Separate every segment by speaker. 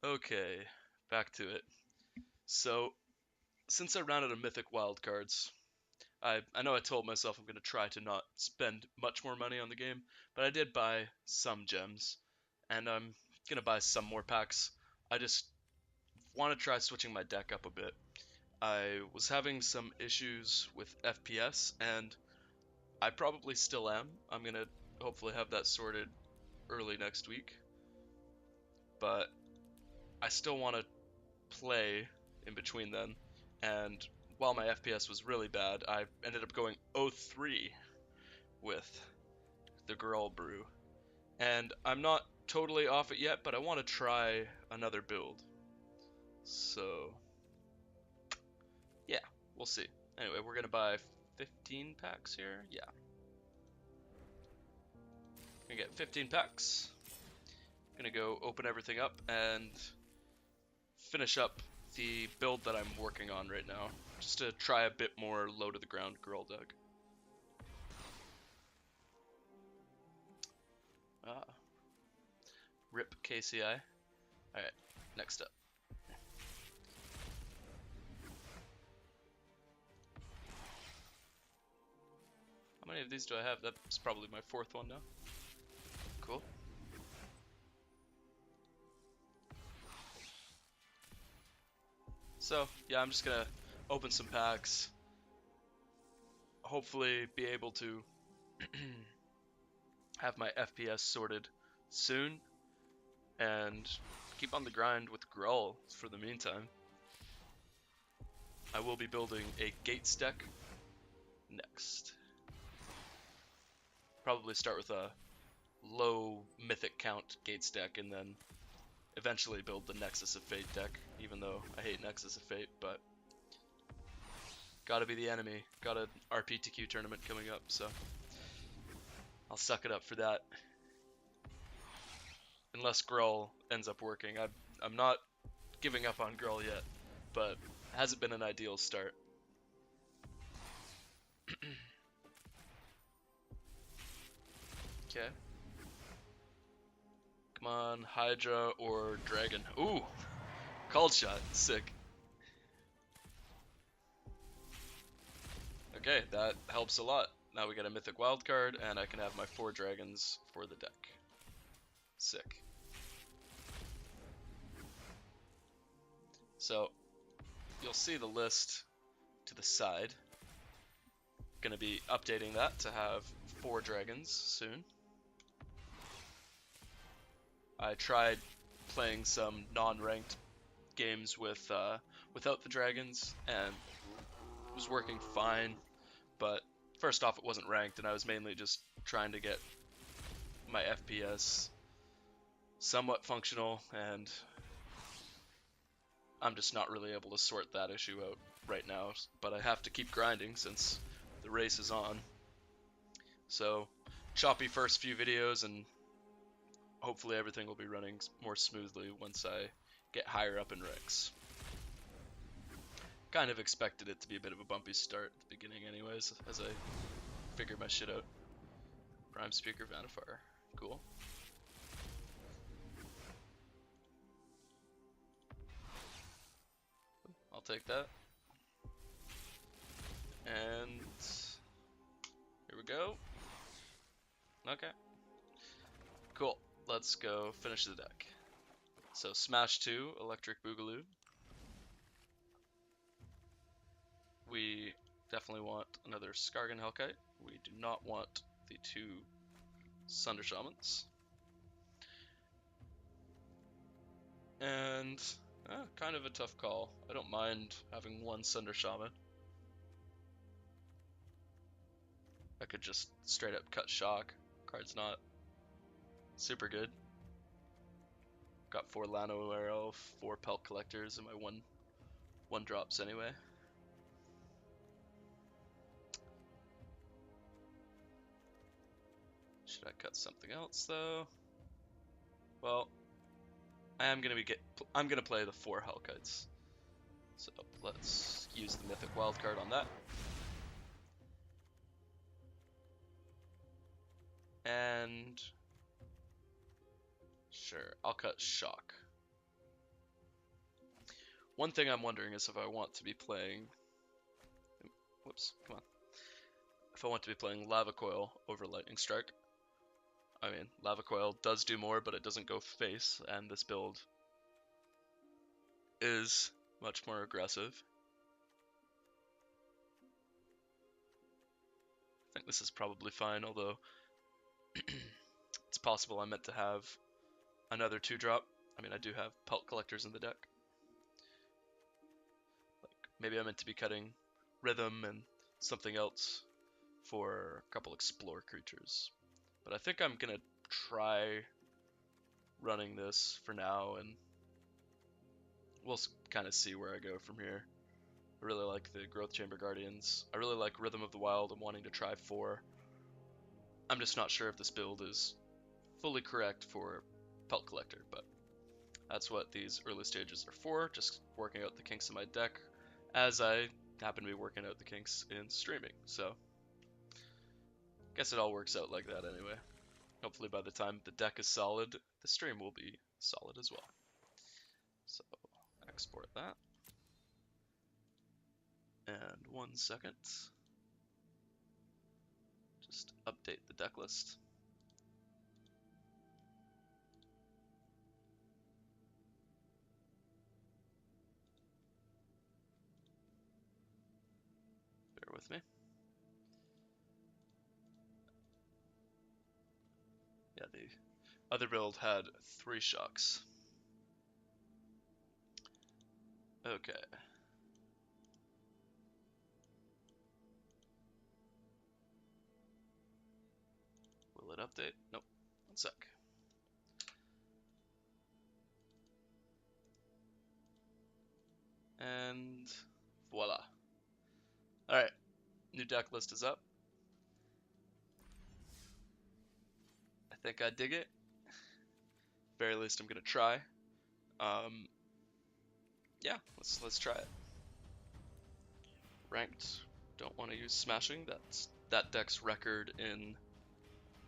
Speaker 1: Okay, back to it. So, since I ran out of mythic wildcards, I know I told myself I'm going to try to not spend much more money on the game, but I did buy some gems, and I'm going to buy some more packs. I just want to try switching my deck up a bit. I was having some issues with FPS, and I probably still am. I'm going to hopefully have that sorted early next week, but I still want to play in between then. And while my FPS was really bad, I ended up going 0-3 with the Gruul brew. And I'm not totally off it yet, but I want to try another build. So, yeah, we'll see. Anyway, we're going to buy 15 packs here. Yeah. Gonna get 15 packs. Gonna go open everything up and finish up the build that I'm working on right now. Just to try a bit more low to the ground Gruul deck. Ah, rip KCI. Alright, next up. How many of these do I have? That's probably my fourth one now. Cool. So, yeah, I'm just gonna open some packs. Hopefully be able to have my FPS sorted soon. And keep on the grind with Gruul for the meantime. I will be building a Gates deck next. Probably start with a low mythic count Gates deck and then eventually build the Nexus of Fate deck, even though I hate Nexus of Fate, but gotta be the enemy. Got an RPTQ tournament coming up, so I'll suck it up for that. Unless Gruul ends up working. I'm not giving up on Gruul yet, but it hasn't been an ideal start. Okay. Come on, Hydra or Dragon. Ooh, called shot. Sick. Okay, that helps a lot. Now we get a mythic wild card, and I can have my 4 dragons for the deck. Sick. So, you'll see the list to the side. Gonna be updating that to have 4 dragons soon. I tried playing some non-ranked games with without the dragons, and it was working fine. But first off, it wasn't ranked, and I was mainly just trying to get my FPS somewhat functional, and I'm just not really able to sort that issue out right now. But I have to keep grinding since the race is on. So, choppy first few videos, and hopefully everything will be running more smoothly once I get higher up in ranks. Kind of expected it to be a bit of a bumpy start at the beginning anyways, as I figure my shit out. Prime Speaker Vanifar. Cool. I'll take that. And here we go. Okay. Cool. Let's go finish the deck. So Smash 2, Electric Boogaloo. We definitely want another Skargan Hellkite. We do not want the 2 Sunder Shamans. And kind of a tough call. I don't mind having 1 Sunder Shaman. I could just straight up cut Shock. Card's not super good. Got 4 Lano Arrow, 4 Pelt Collectors, and my 1 drops anyway. Should I cut something else though? Well, I'm gonna play the 4 Hellkites. So let's use the Mythic Wildcard on that. And sure, I'll cut Shock. One thing I'm wondering is if I want to be playing... Whoops, come on. If I want to be playing Lava Coil over Lightning Strike. I mean, Lava Coil does do more, but it doesn't go face, and this build is much more aggressive. I think this is probably fine, although it's possible I meant to have another 2-drop. I mean, I do have Pelt Collectors in the deck. Like, maybe I meant to be cutting Rhythm and something else for a couple Explore creatures. But I think I'm gonna try running this for now, and we'll kind of see where I go from here. I really like the Growth Chamber Guardians. I really like Rhythm of the Wild. I'm wanting to try 4. I'm just not sure if this build is fully correct for Pelt Collector, but that's what these early stages are for, just working out the kinks in my deck, as I happen to be working out the kinks in streaming, so guess it all works out like that anyway. Hopefully by the time the deck is solid, the stream will be solid as well. So, export that. And 1 second. Just update the deck list. Bear with me. Yeah, the other build had 3 shocks. Okay. Will it update? Nope. 1 sec. And voila. Alright, new deck list is up. I think I dig it. Very least I'm gonna try. Yeah, let's try it. Ranked, don't want to use smashing. That deck's record in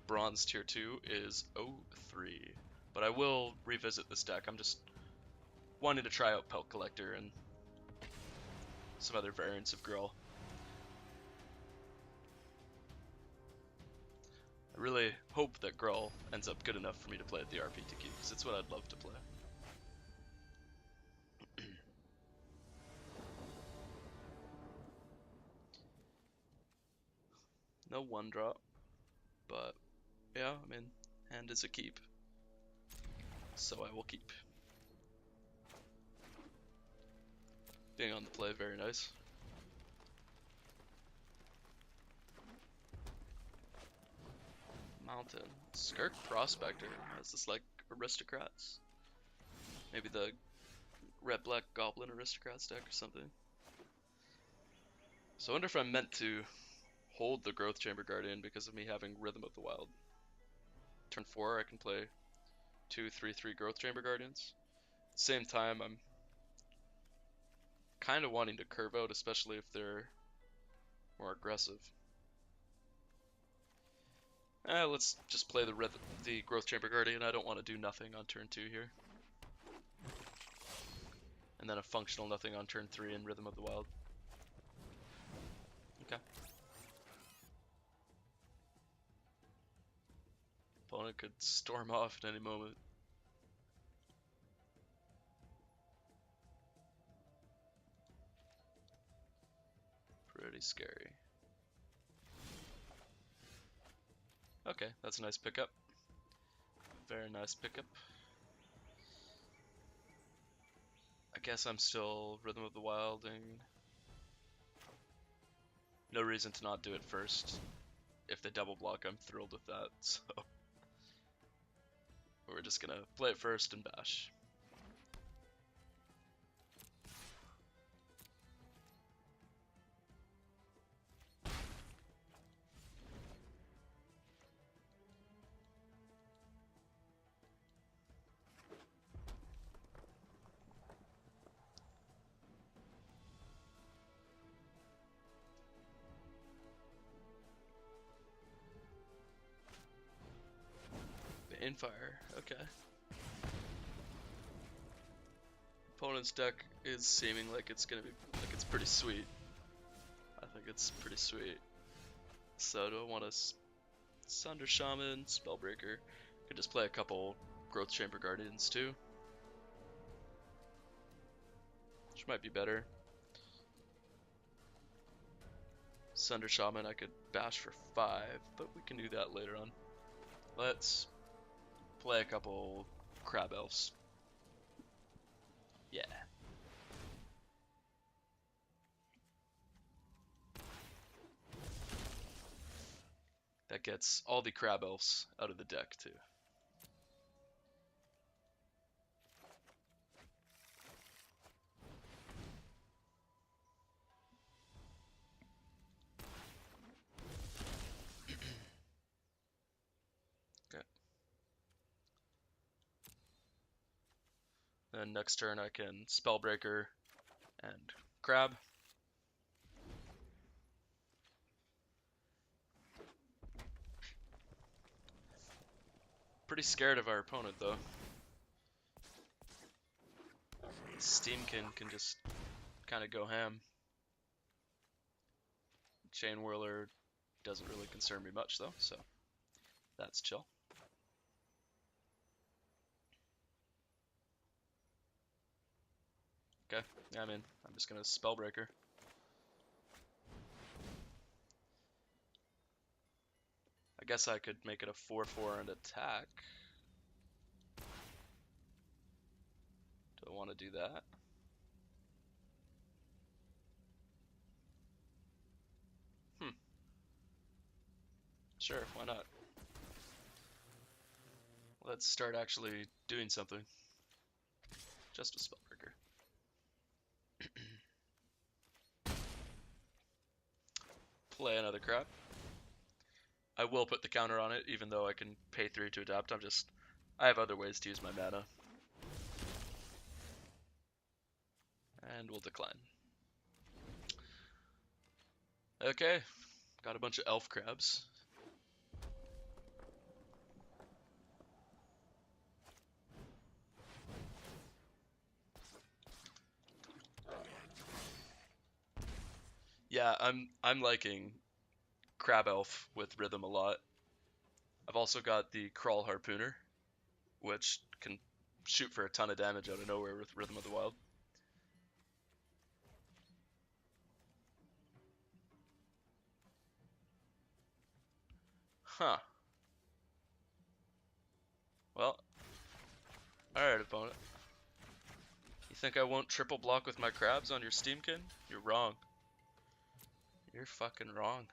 Speaker 1: Bronze Tier 2 is 0-3. But I will revisit this deck. I'm just wanting to try out Pelt Collector and some other variants of Gruul. I really hope that Gruul ends up good enough for me to play at the RPTQ, because it's what I'd love to play. No 1-drop, but yeah, I mean, hand is a keep, so I will keep. Being on the play, very nice. Mountain. Skirk Prospector. Is this like Aristocrats? Maybe the Red Black Goblin Aristocrats deck or something. So I wonder if I'm meant to hold the Growth Chamber Guardian because of me having Rhythm of the Wild. Turn 4 I can play 2/3/3 Growth Chamber Guardians. At the same time, I'm kind of wanting to curve out, especially if they're more aggressive. Let's just play the Growth Chamber Guardian. I don't want to do nothing on turn 2 here. And then a functional nothing on turn 3 in Rhythm of the Wild. Okay. Opponent could storm off at any moment. Pretty scary. Okay, that's a nice pickup. Very nice pickup. I guess I'm still Rhythm of the Wilding. No reason to not do it first. If they double block, I'm thrilled with that, so we're just gonna play it first and bash. Infire, okay. opponent's deck is seeming like it's gonna be like it's pretty sweet. I think it's pretty sweet. So do I want to Sunder Shaman, Spellbreaker? Could just play a couple Growth Chamber Guardians too, which might be better. Sunder Shaman I could bash for 5, but we can do that later on. Let's play a couple Crab Elves. Yeah. That gets all the Crab Elves out of the deck too. Okay. Then next turn I can Spellbreaker and Crab. Pretty scared of our opponent though. Steamkin can just kind of go ham. Chain Whirler doesn't really concern me much though, so that's chill. Okay, yeah, I mean, I'm just gonna Spellbreaker. I guess I could make it a 4/4 and attack. Do I want to do that? Sure, why not? Let's start actually doing something. Just a Spellbreaker. Play another crab. I will put the counter on it, even though I can pay 3 to adapt. I have other ways to use my mana. And we'll decline. Okay, got a bunch of elf crabs. Yeah, I'm liking Crab Elf with Rhythm a lot. I've also got the Crawl Harpooner, which can shoot for a ton of damage out of nowhere with Rhythm of the Wild. Huh. Well, alright, opponent. You think I won't triple block with my crabs on your Steamkin? You're wrong. You're fucking wrong.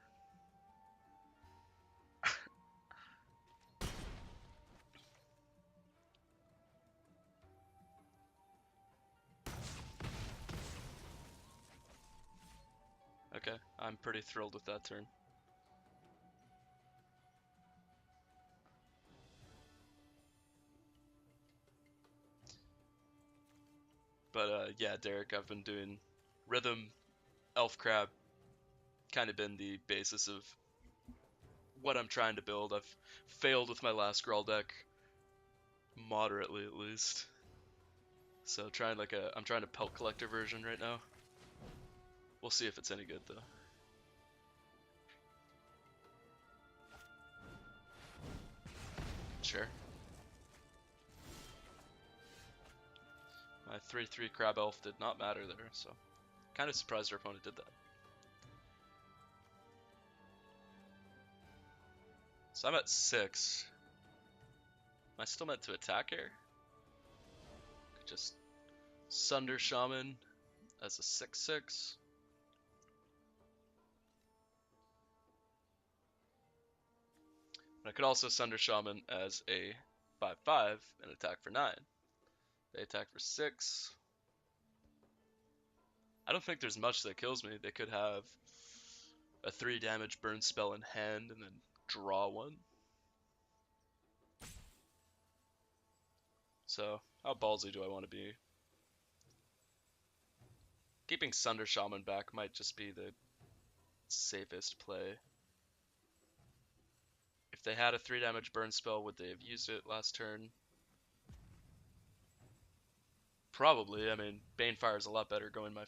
Speaker 1: Okay, I'm pretty thrilled with that turn. But yeah, Derek, I've been doing Rhythm, Elf Crab, kind of been the basis of what I'm trying to build. I've failed with my last Gruul deck, moderately at least. So I'm trying a Pelt Collector version right now. We'll see if it's any good though. Sure. My 3/3 Crab Elf did not matter there, so kind of surprised our opponent did that. So I'm at 6. Am I still meant to attack here? Could just Sunder Shaman as a 6/6. I could also Sunder Shaman as a 5/5 and attack for 9. They attack for 6. I don't think there's much that kills me. They could have a 3 damage burn spell in hand and then draw 1. So, how ballsy do I want to be? Keeping Sunder Shaman back might just be the safest play. If they had a 3 damage burn spell, would they have used it last turn? Probably. I mean, Banefire is a lot better going my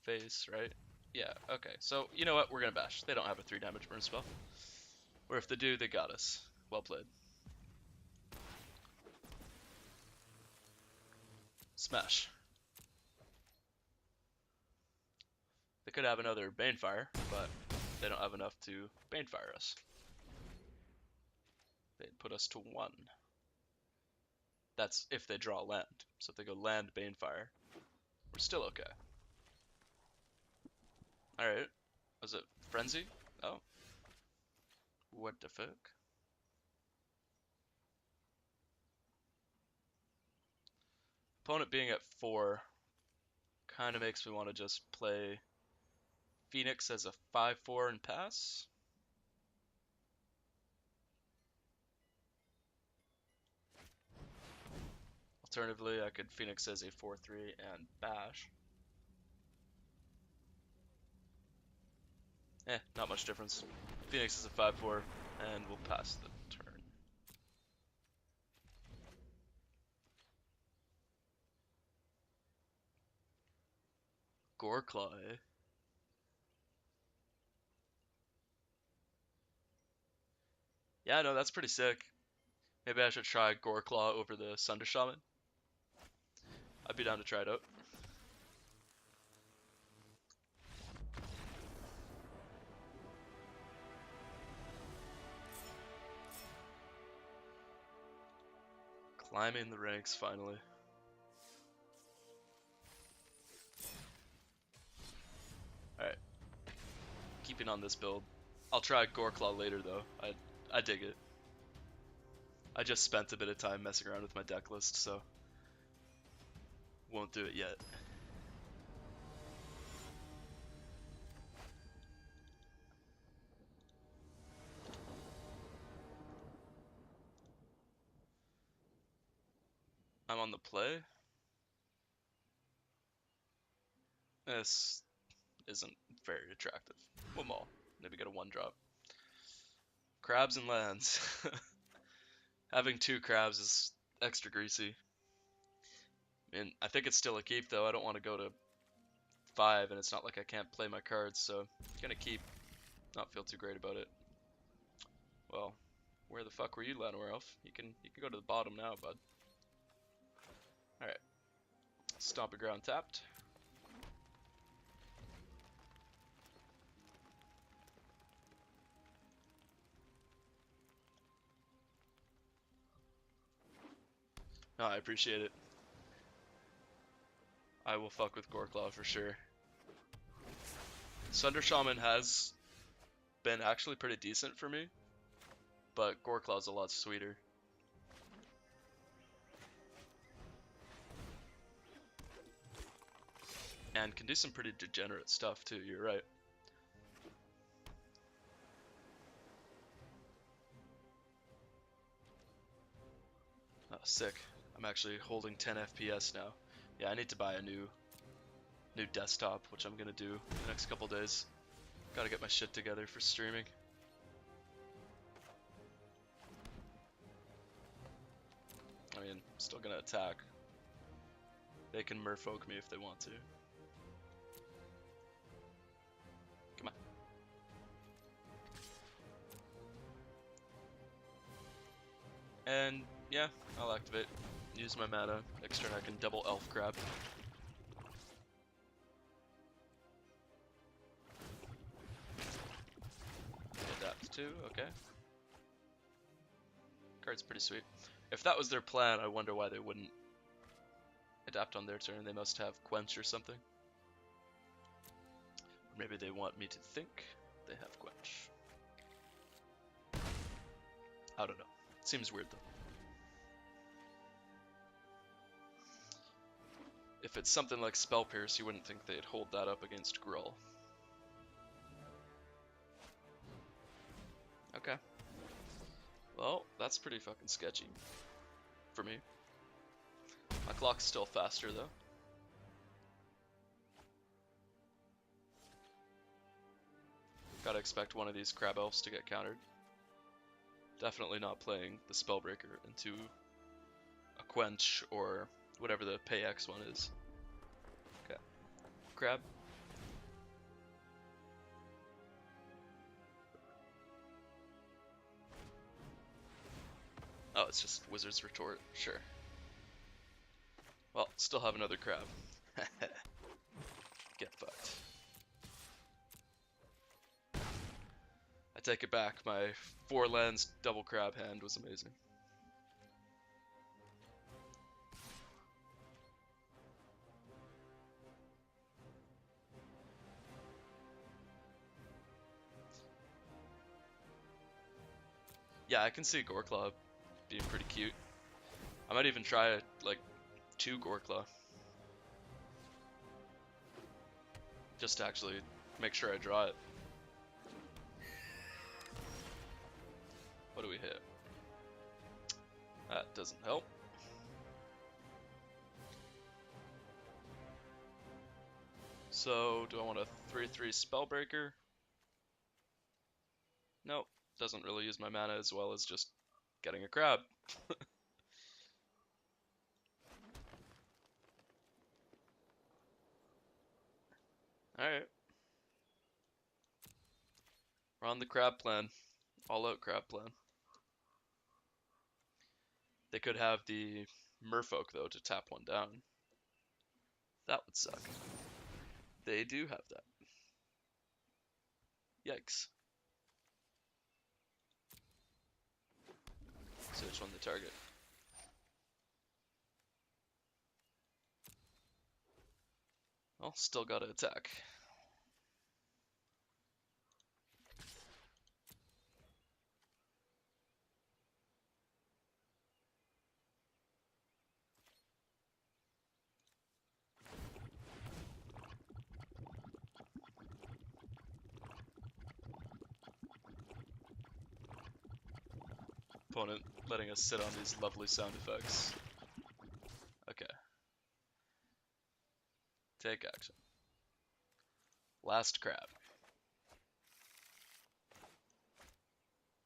Speaker 1: face, right? Yeah, okay. So, you know what? We're gonna bash. They don't have a 3 damage burn spell. Or if they do, they got us. Well played. Smash. They could have another Banefire, but they don't have enough to Banefire us. They'd put us to 1. That's if they draw land. So if they go land, Banefire, we're still okay. Alright. Was it Frenzy? Oh. What the fuck? Opponent being at 4 kind of makes me want to just play Phoenix as a 5/4 and pass. Alternatively, I could Phoenix as a 4/3 and bash. Not much difference. Phoenix is a 5/4 and we'll pass the turn. Goreclaw, eh? Yeah, no, that's pretty sick. Maybe I should try Goreclaw over the Sunder Shaman. I'd be down to try it out. Climbing the ranks, finally. Alright. Keeping on this build. I'll try Goreclaw later, though. I dig it. I just spent a bit of time messing around with my deck list, so won't do it yet. I'm on the play. This isn't very attractive. We'll maul. Maybe get a 1-drop. Crabs and lands. Having 2 crabs is extra greasy. And I think it's still a keep, though. I don't want to go to 5, and it's not like I can't play my cards, so I'm gonna keep. Not feel too great about it. Well, where the fuck were you, Llanowar Elf? You can go to the bottom now, bud. Alright. Stomping Ground tapped. Oh, I appreciate it. I will fuck with Goreclaw for sure. Sunder Shaman has been actually pretty decent for me, but Goreclaw's a lot sweeter. And can do some pretty degenerate stuff too, you're right. Oh, sick. I'm actually holding 10 FPS now. Yeah, I need to buy a new desktop, which I'm gonna do in the next couple days. Gotta get my shit together for streaming. I mean, I'm still gonna attack. They can merfolk me if they want to. Come on. And yeah, I'll activate. Use my mana. Next turn I can double Elf Crab. Adapt to, okay. Card's pretty sweet. If that was their plan, I wonder why they wouldn't adapt on their turn. They must have Quench or something. Or maybe they want me to think they have Quench. I don't know. Seems weird though. If it's something like Spell Pierce, you wouldn't think they'd hold that up against Gruul. Okay. Well, that's pretty fucking sketchy. For me. My clock's still faster though. Gotta expect one of these Crab Elves to get countered. Definitely not playing the Spellbreaker into a Quench or whatever the pay X one is. Okay, crab. Oh, it's just Wizard's Retort, sure. Well, still have another crab. Get fucked. I take it back, my 4 lands double crab hand was amazing. Yeah, I can see Goreclaw being pretty cute. I might even try like 2 Goreclaw. Just to actually make sure I draw it. What do we hit? That doesn't help. So, do I want a 3/3 Spellbreaker? Nope, doesn't really use my mana as well as just getting a crab. Alright. We're on the crab plan. All out crab plan. They could have the Merfolk though to tap 1 down. That would suck. They do have that. Yikes. So which one they target? Well, still gotta attack. Opponent letting us sit on these lovely sound effects. Okay. Take action. Last crab.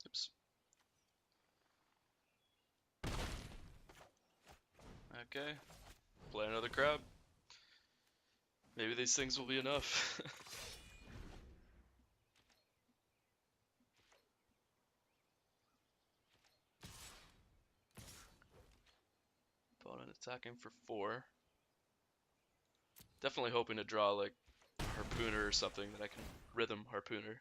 Speaker 1: Oops. Okay. Play another crab. Maybe these things will be enough. Opponent attacking for 4. Definitely hoping to draw like Harpooner or something that I can rhythm Harpooner.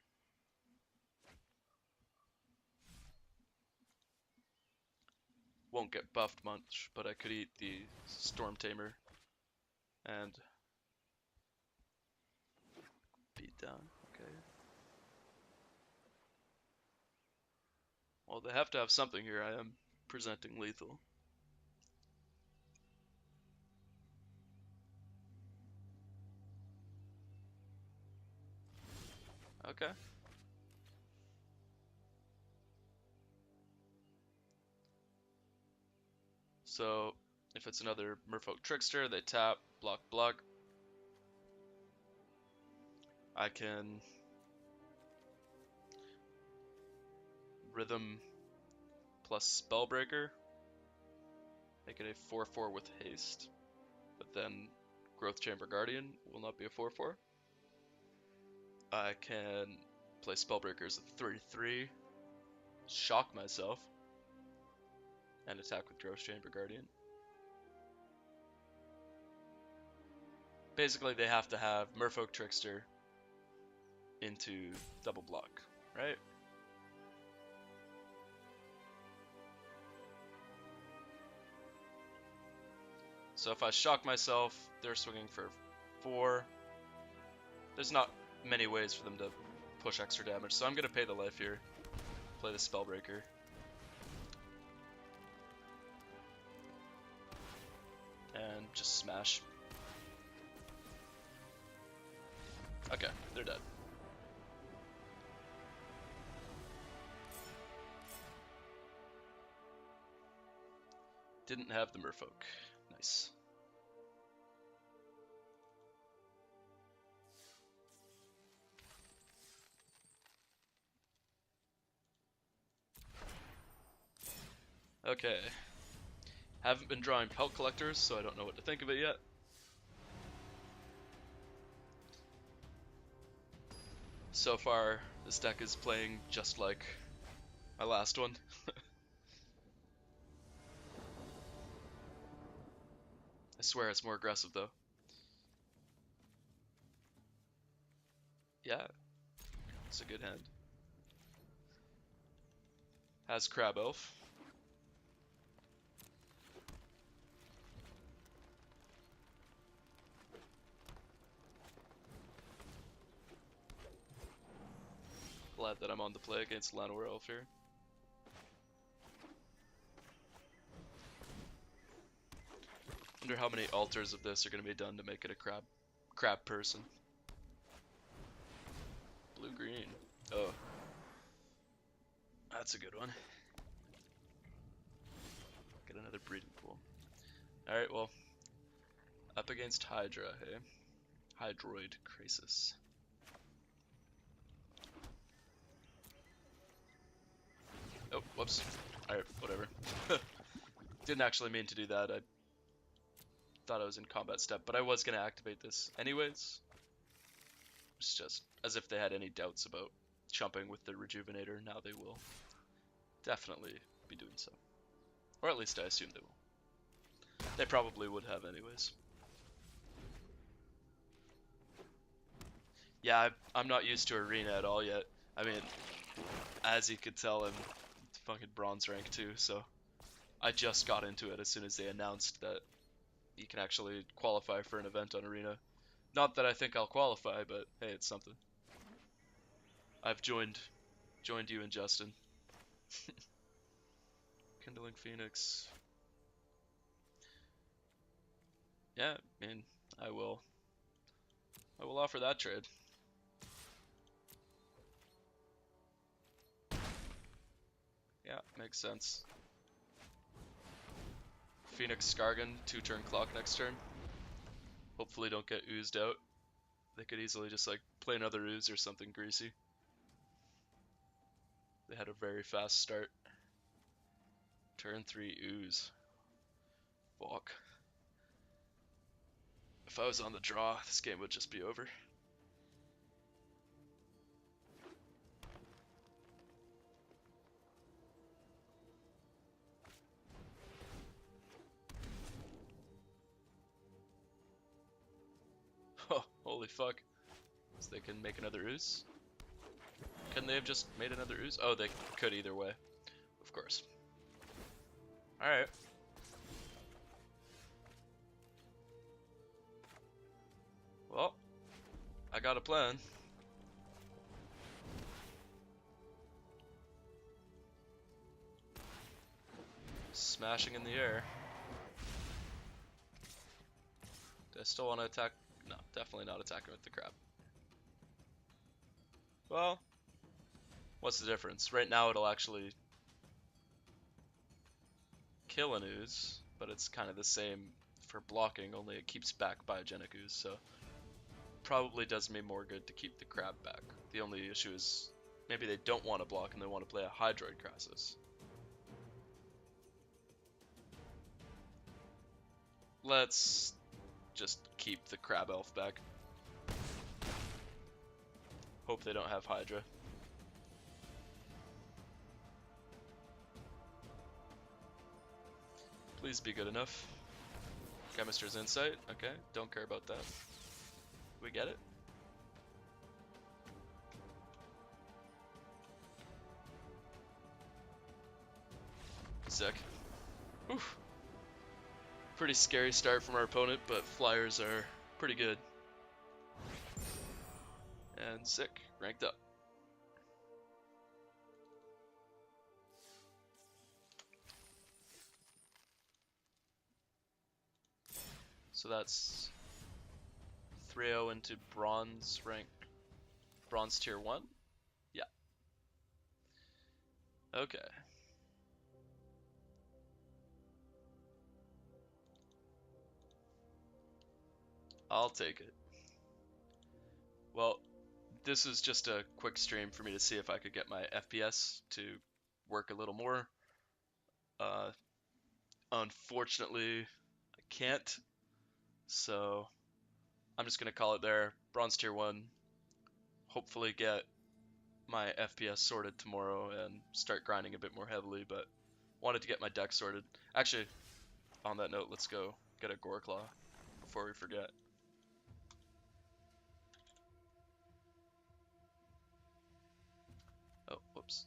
Speaker 1: Won't get buffed much, but I could eat the Storm Tamer and beat down. Okay. Well, they have to have something here. I am presenting lethal. Okay. So, if it's another Merfolk Trickster, they tap, block, block. I can Rhythm plus Spellbreaker, make it a 4/4 with haste. But then Growth Chamber Guardian will not be a 4/4. I can play Spellbreaker as a 3/3, shock myself, and attack with Growth Chamber Guardian. Basically, they have to have Merfolk Trickster into double block, right? So if I shock myself, they're swinging for 4. There's not many ways for them to push extra damage, so I'm going to pay the life here. Play the Spellbreaker. And just smash. Okay, they're dead. Didn't have the Merfolk. Nice. Okay. Haven't been drawing pelt collectors, so I don't know what to think of it yet. So far, this deck is playing just like my last one. I swear it's more aggressive though. Yeah, it's a good hand. Has Crab Elf. Glad that I'm on the play against Llanowar Elf here. Wonder how many alters of this are going to be done to make it a crab person. Blue green. Oh, that's a good one. Get another breeding pool. All right, well, up against Hydra, hey, Hydroid Crisis. Oh, whoops. Alright, whatever. Didn't actually mean to do that. I thought I was in combat step, but I was going to activate this anyways. It's just as if they had any doubts about chumping with the Rejuvenator. Now they will definitely be doing so. Or at least I assume they will. They probably would have anyways. Yeah, I'm not used to Arena at all yet. I mean, as you could tell, I'm fucking bronze rank too, so I just got into it as soon as they announced that you can actually qualify for an event on Arena. Not that I think I'll qualify, but hey, it's something. I've joined you and Justin. Kindling Phoenix. Yeah, I mean, I will offer that trade. Yeah, makes sense. Phoenix Skargan, 2-turn clock next turn. Hopefully don't get oozed out. They could easily just like play another ooze or something greasy. They had a very fast start. Turn 3 ooze. Fuck. If I was on the draw, this game would just be over. Oh, holy fuck. So they can make another ooze? Couldn't they have just made another ooze? Oh, they could either way. Of course. Alright. Well, I got a plan. Smashing in the air. Do I still want to attack? No, definitely not attacking with the crab. Well, what's the difference? Right now it'll actually kill an ooze, but it's kind of the same for blocking, only it keeps back biogenic ooze, so probably does me more good to keep the crab back. The only issue is maybe they don't want to block and they want to play a Hydroid Crisis. Let's just keep the crab elf back. Hope they don't have Hydra. Please be good enough. Chemister's Insight, okay, don't care about that. We get it. Sick. Oof. Pretty scary start from our opponent, but flyers are pretty good. And sick, ranked up. So that's 3-0 into bronze rank, bronze tier 1? Yeah. Okay. I'll take it. Well, this is just a quick stream for me to see if I could get my FPS to work a little more. Unfortunately, I can't. So I'm just gonna call it there. Bronze tier 1. Hopefully get my FPS sorted tomorrow and start grinding a bit more heavily, but wanted to get my deck sorted. Actually, on that note, let's go get a Gore Claw before we forget. Oh, whoops.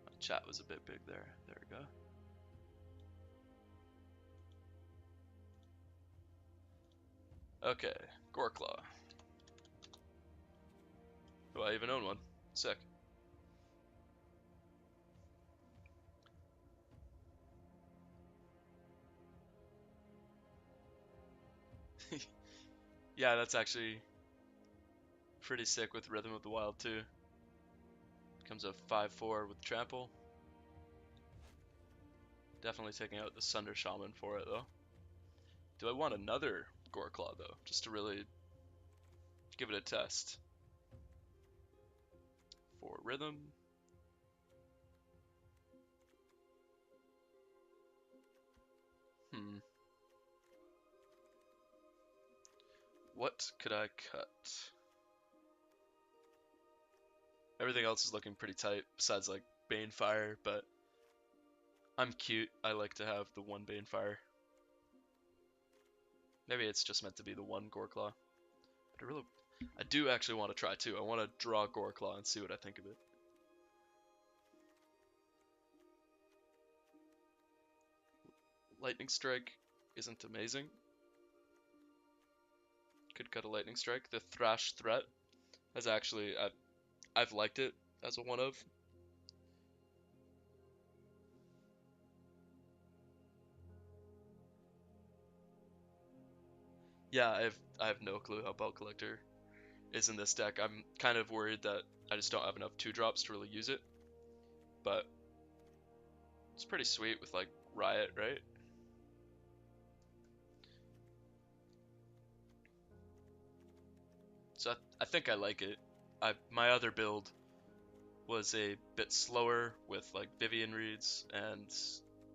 Speaker 1: My chat was a bit big there. There we go. Okay, Gore Claw. Do I even own one? Sick. Yeah, that's actually pretty sick with Rhythm of the Wild too. Comes a 5/4 with Trample. Definitely taking out the Sunder Shaman for it though. Do I want another Gore Claw though, just to really give it a test? For Rhythm. Hmm. What could I cut? Everything else is looking pretty tight, besides like Banefire, but I'm cute. I like to have the one Banefire. Maybe it's just meant to be the one Goreclaw. But I do actually want to try too. I want to draw Goreclaw and see what I think of it. Lightning Strike isn't amazing. Could cut a Lightning Strike. The Thrash Threat has actually, I've liked it as a one of. Yeah, I have no clue how Belt Collector is in this deck. I'm kind of worried that I just don't have enough 2-drops to really use it. But it's pretty sweet with like Riot, right? So I think I like it. My other build was a bit slower with like Vivian Reeds and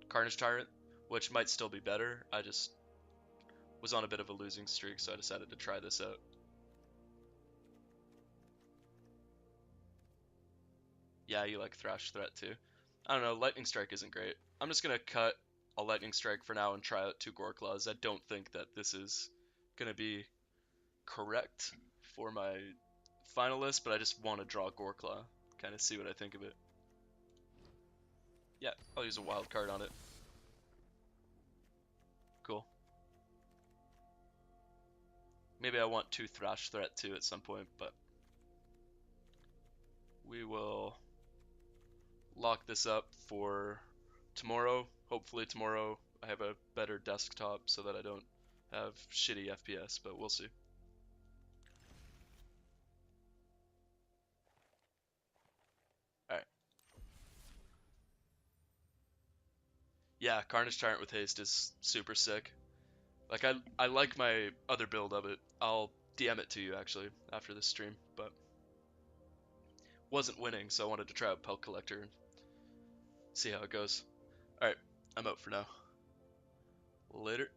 Speaker 1: Carnage Tyrant, which might still be better. I just was on a bit of a losing streak, so I decided to try this out. Yeah, you like Thrash Threat too. I don't know, Lightning Strike isn't great. I'm just gonna cut a Lightning Strike for now and try out 2 Goreclaws. I don't think that this is gonna be correct for my final list, but I just want to draw Goreclaw, kind of see what I think of it. Yeah, I'll use a wild card on it. Cool. Maybe I want 2 Thrash Threat too at some point, but we will lock this up for tomorrow. Hopefully tomorrow I have a better desktop so that I don't have shitty FPS, but we'll see. Alright. Yeah, Carnage Tyrant with haste is super sick. Like I like my other build of it. I'll DM it to you actually after this stream, but wasn't winning, so I wanted to try out Pelt Collector and see how it goes. Alright, I'm out for now. Later.